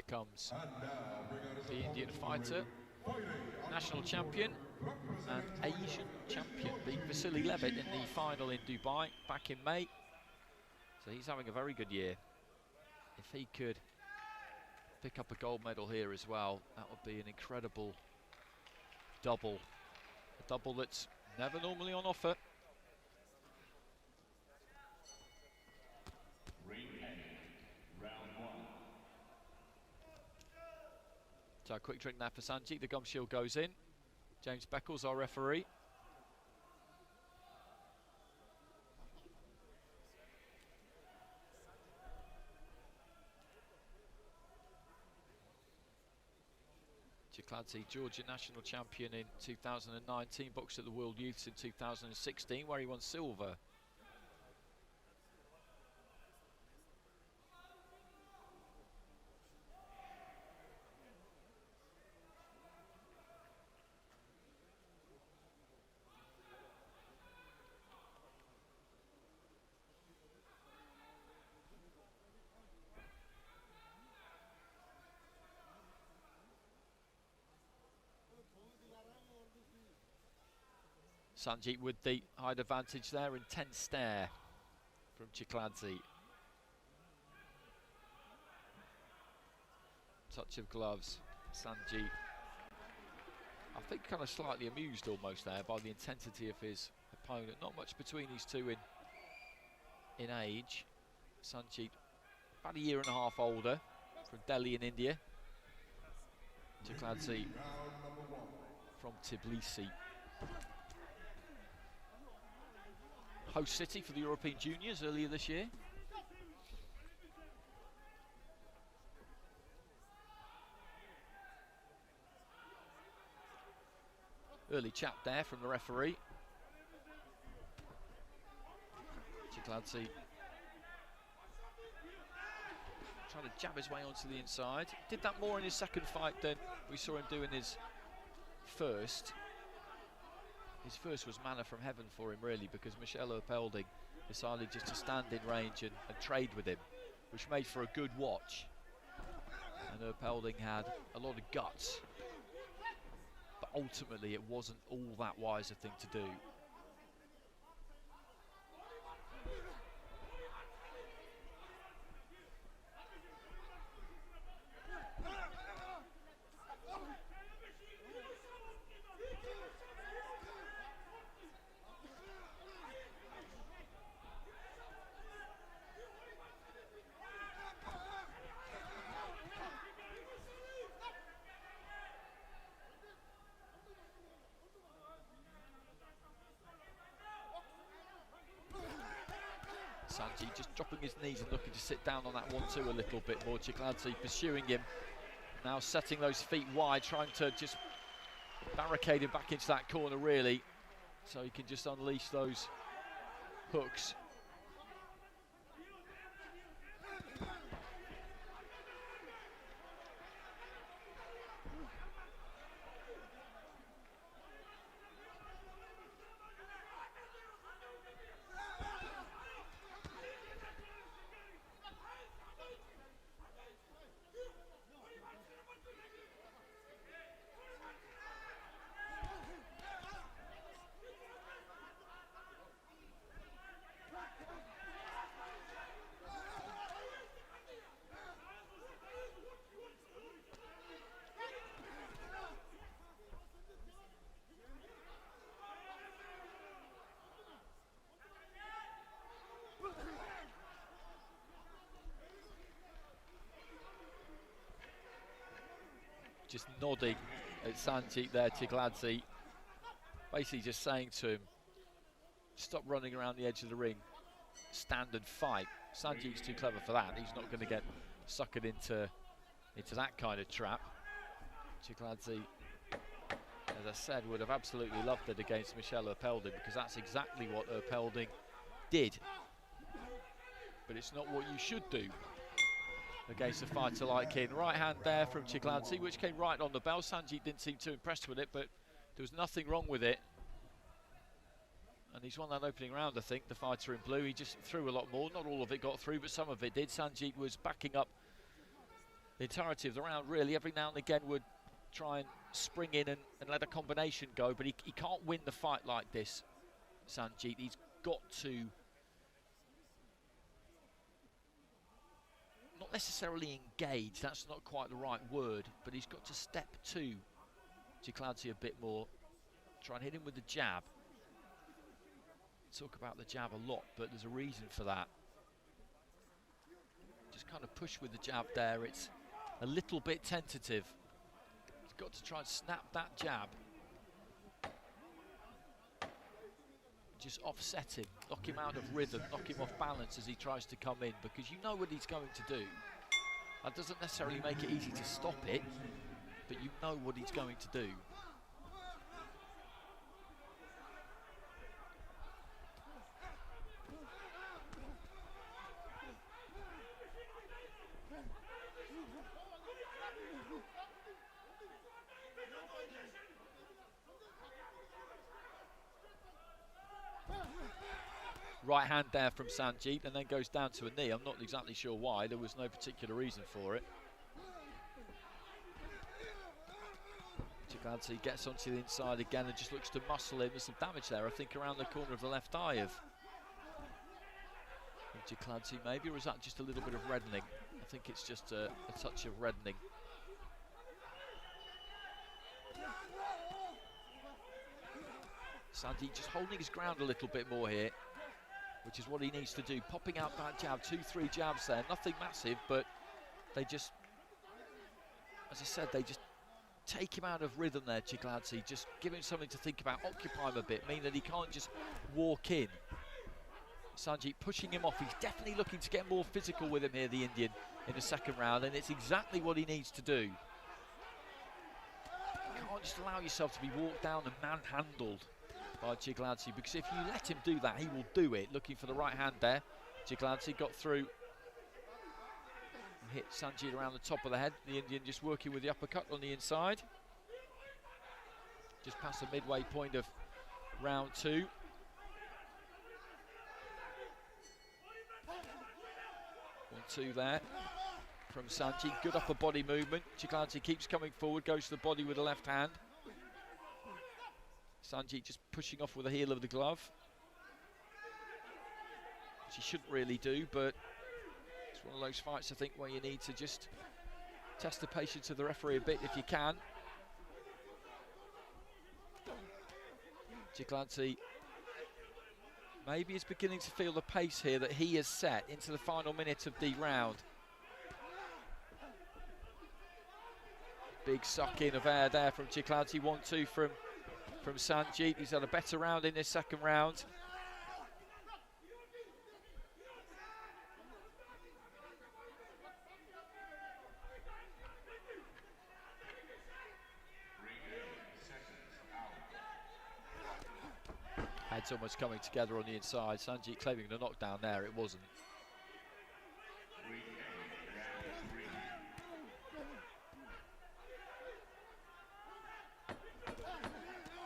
comes the Indian fighter, national champion and Asian champion. Beat Vasily Levitt in the final in Dubai back in May. So he's having a very good year. If he could pick up a gold medal here as well, that would be an incredible double. A double that's never normally on offer. So a quick drink now for Sanjeet. The gum shield goes in. James Beckles, our referee. GEO Georgia national champion in 2019, boxed at the World Youths in 2016, where he won silver. Sanjeet with the height advantage there, intense stare from Chikladze. Touch of gloves, Sanjeet. I think kind of slightly amused almost there by the intensity of his opponent. Not much between these two in age. Sanjeet about a year and a half older, from Delhi in India. Chikladze from Tbilisi. Host city for the European Juniors earlier this year. Early chat there from the referee. Chikladze trying to jab his way onto the inside. Did that more in his second fight than we saw him do in his first. His first was manna from heaven for him, really, because Michel Erpelding decided just to stand in range and trade with him, which made for a good watch. And Erpelding had a lot of guts, but ultimately it wasn't all that wise a thing to do. Sanjeet just dropping his knees and looking to sit down on that 1-2 a little bit more. Chikladze pursuing him, now setting those feet wide, trying to just barricade him back into that corner, really, so he can just unleash those hooks. Just nodding at Sanjeet there, Chikladze, basically just saying to him, stop running around the edge of the ring, stand and fight. Sanjeet's too clever for that. He's not going to get suckered into that kind of trap. Chikladze, as I said, would have absolutely loved it against Michel Erpelding, because that's exactly what Erpelding did. But it's not what you should do against a fighter like him. Right hand there from Chikladze, which came right on the bell. Sanjeet didn't seem too impressed with it, but there was nothing wrong with it. And he's won that opening round, I think, the fighter in blue. He just threw a lot more. Not all of it got through, but some of it did. Sanjeet was backing up the entirety of the round, really. Every now and again would try and spring in and let a combination go, but he can't win the fight like this, Sanjeet. He's got to not necessarily engage, that's not quite the right word, but he's got to step to Giorgi a bit more, try and hit him with the jab. Talk about the jab a lot, but there's a reason for that. Just kind of push with the jab there. It's a little bit tentative. He's got to try and snap that jab. Just offset him, knock him out of rhythm, knock him off balance as he tries to come in, because you know what he's going to do. That doesn't necessarily make it easy to stop it, but you know what he's going to do. Right hand there from Sanjeet, and then goes down to a knee. I'm not exactly sure why. There was no particular reason for it. Giorgi gets onto the inside again and just looks to muscle him. There's some damage there, I think, around the corner of the left eye of Giorgi maybe, or is that just a little bit of reddening? I think it's just a touch of reddening. Sanjeet just holding his ground a little bit more here, which is what he needs to do. Popping out that jab, 2-3 jabs there, nothing massive, but they just, as I said, they just take him out of rhythm there, Giorgi. Just give him something to think about, occupy him a bit, mean that he can't just walk in. Sanjeet pushing him off. He's definitely looking to get more physical with him here, the Indian, in the second round, and it's exactly what he needs to do. You can't just allow yourself to be walked down and manhandled by Giorgi, because if you let him do that, he will do it. Looking for the right hand there. Giorgi got through, hit Sanjeet around the top of the head. The Indian just working with the uppercut on the inside. Just past the midway point of round 2. One, two there from Sanjeet. Good upper body movement. Giorgi keeps coming forward, goes to the body with the left hand. Sanjeet just pushing off with the heel of the glove, which he shouldn't really do, but it's one of those fights, I think, where you need to just test the patience of the referee a bit if you can. Giorgi maybe is beginning to feel the pace here that he has set into the final minute of the round. Big suck in of air there from Giorgi. 1-2 from Sanjeet. He's had a better round in this second round. Heads almost coming together on the inside. Sanjeet claiming the knockdown there, it wasn't.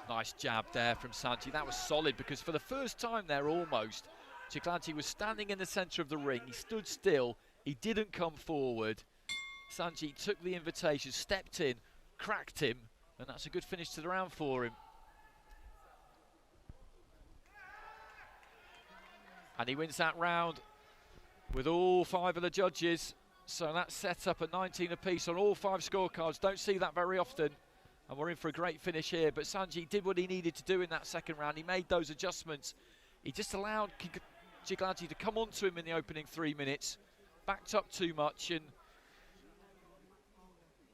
Nice jab there from Sanjeet. That was solid, because for the first time there almost, Giorgi was standing in the centre of the ring. He stood still. He didn't come forward. Sanjeet took the invitation, stepped in, cracked him, and that's a good finish to the round for him. And he wins that round with all 5 of the judges. So that's set up at 19 apiece on all 5 scorecards. Don't see that very often. And we're in for a great finish here. But Sanjeet did what he needed to do in that second round. He made those adjustments. He just allowed Giorgi to come onto him in the opening 3 minutes. Backed up too much. And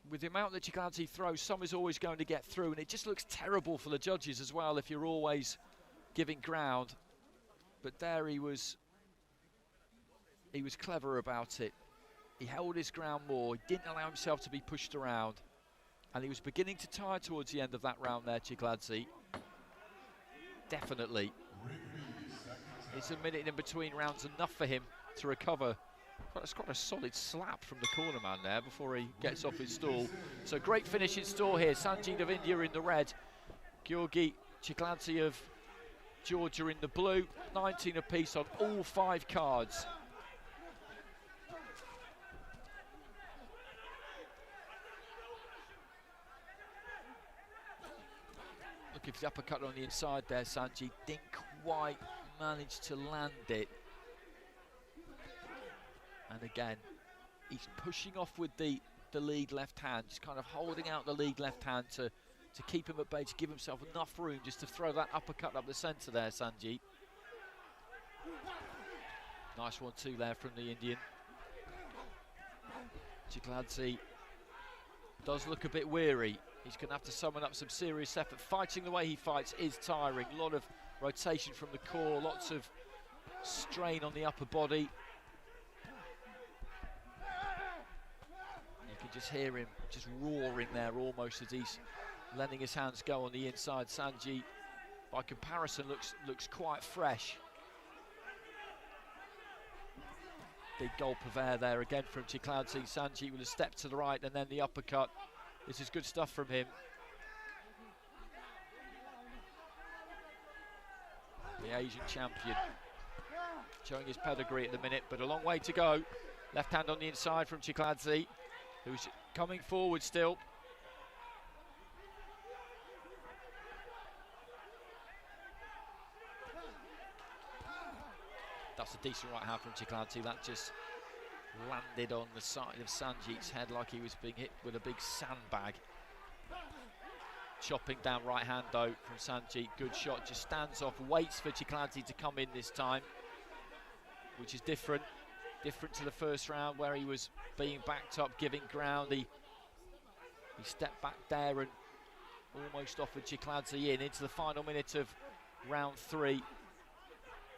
with the amount that Giorgi throws, some is always going to get through. And it just looks terrible for the judges as well if you're always giving ground. But there he was clever about it. He held his ground more. He didn't allow himself to be pushed around. And he was beginning to tire towards the end of that round there, Giorgi. Definitely. It's a minute in between rounds, enough for him to recover. That's quite a solid slap from the corner man there before he gets off his stall. So great finish in store here. Sanjeet of India in the red. Giorgi of Georgia in the blue. 19 apiece on all 5 cards. looking for the uppercut on the inside there. Sanjeet didn't quite manage to land it. And again, he's pushing off with the lead left hand, just kind of holding out the lead left hand to keep him at bay, to give himself enough room just to throw that uppercut up the centre there, Sanjeet. Nice 1-2 there from the Indian. Giorgi does look a bit weary. He's going to have to summon up some serious effort. Fighting the way he fights is tiring. A lot of rotation from the core, lots of strain on the upper body. You can just hear him just roaring there almost as he's letting his hands go on the inside. Sanjeet, by comparison, looks quite fresh. Big gulp of air there again from Giorgi. Sanjeet with a step to the right and then the uppercut. This is good stuff from him. The Asian champion showing his pedigree at the minute, but a long way to go. Left hand on the inside from Giorgi, who's coming forward still. That's a decent right hand from Giorgi. That just landed on the side of Sanjeet's head like he was being hit with a big sandbag. Chopping down right hand though from Sanjeet. Good shot, just stands off, waits for Giorgi to come in this time, which is different to the first round where he was being backed up, giving ground. He stepped back there and almost offered Giorgi in into the final minute of round 3.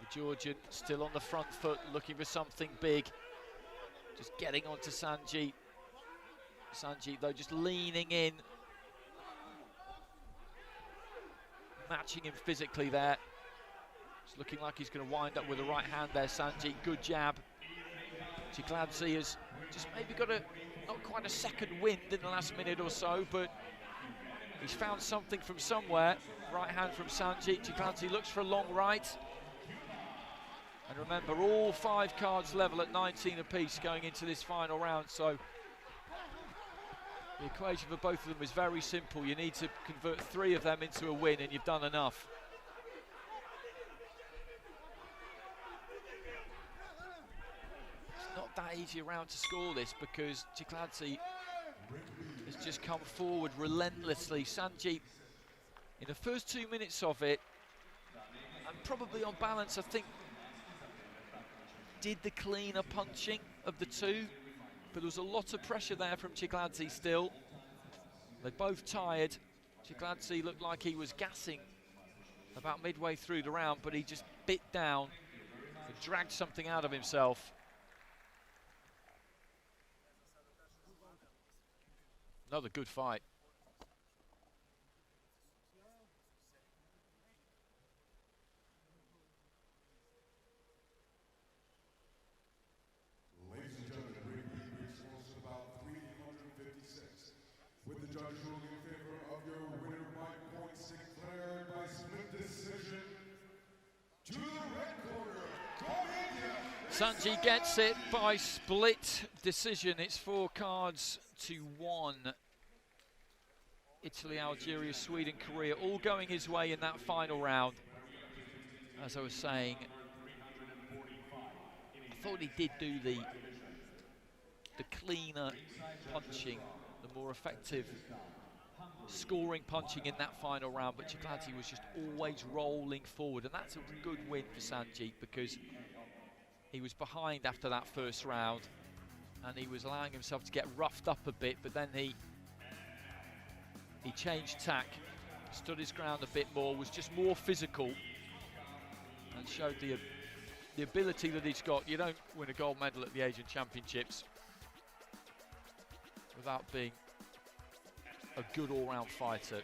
The Georgian still on the front foot, looking for something big. Just getting onto Sanjeet. Sanjeet though just leaning in, matching him physically there. It's looking like he's going to wind up with a right hand there. Sanjeet, good jab. Giorgi has just maybe got not quite a second wind in the last minute or so, but he's found something from somewhere. Right hand from Sanjeet. Giorgi looks for a long right. And remember, all 5 cards level at 19 apiece going into this final round, so the equation for both of them is very simple. You need to convert 3 of them into a win, and you've done enough. It's not that easy a round to score this, because Giorgi has just come forward relentlessly. Sanjeet, in the first 2 minutes of it, and probably on balance, I think, did the cleaner punching of the two, but there was a lot of pressure there from Giorgi still. They both tired. Giorgi looked like he was gassing about midway through the round, but he just bit down and dragged something out of himself. Another good fight. With the judge ruling in favor of your winner by points declared by split decision, to the red corner, Sanjeet gets it by split decision. It's 4 cards to 1. Italy, Algeria, Sweden, Korea, all going his way in that final round. As I was saying, I thought he did do the cleaner punching, the more effective scoring punching in that final round, but Giorgi was just always rolling forward, and that's a good win for Sanjeet, because he was behind after that first round and he was allowing himself to get roughed up a bit, but then he changed tack, stood his ground a bit more, was just more physical, and showed the ability that he's got. You don't win a gold medal at the Asian Championships without being a good all-round fighter.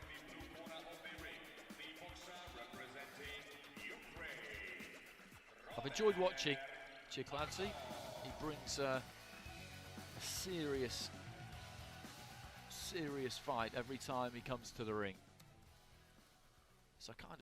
I've enjoyed watching Giorgi. He brings a serious fight every time he comes to the ring. So I kind of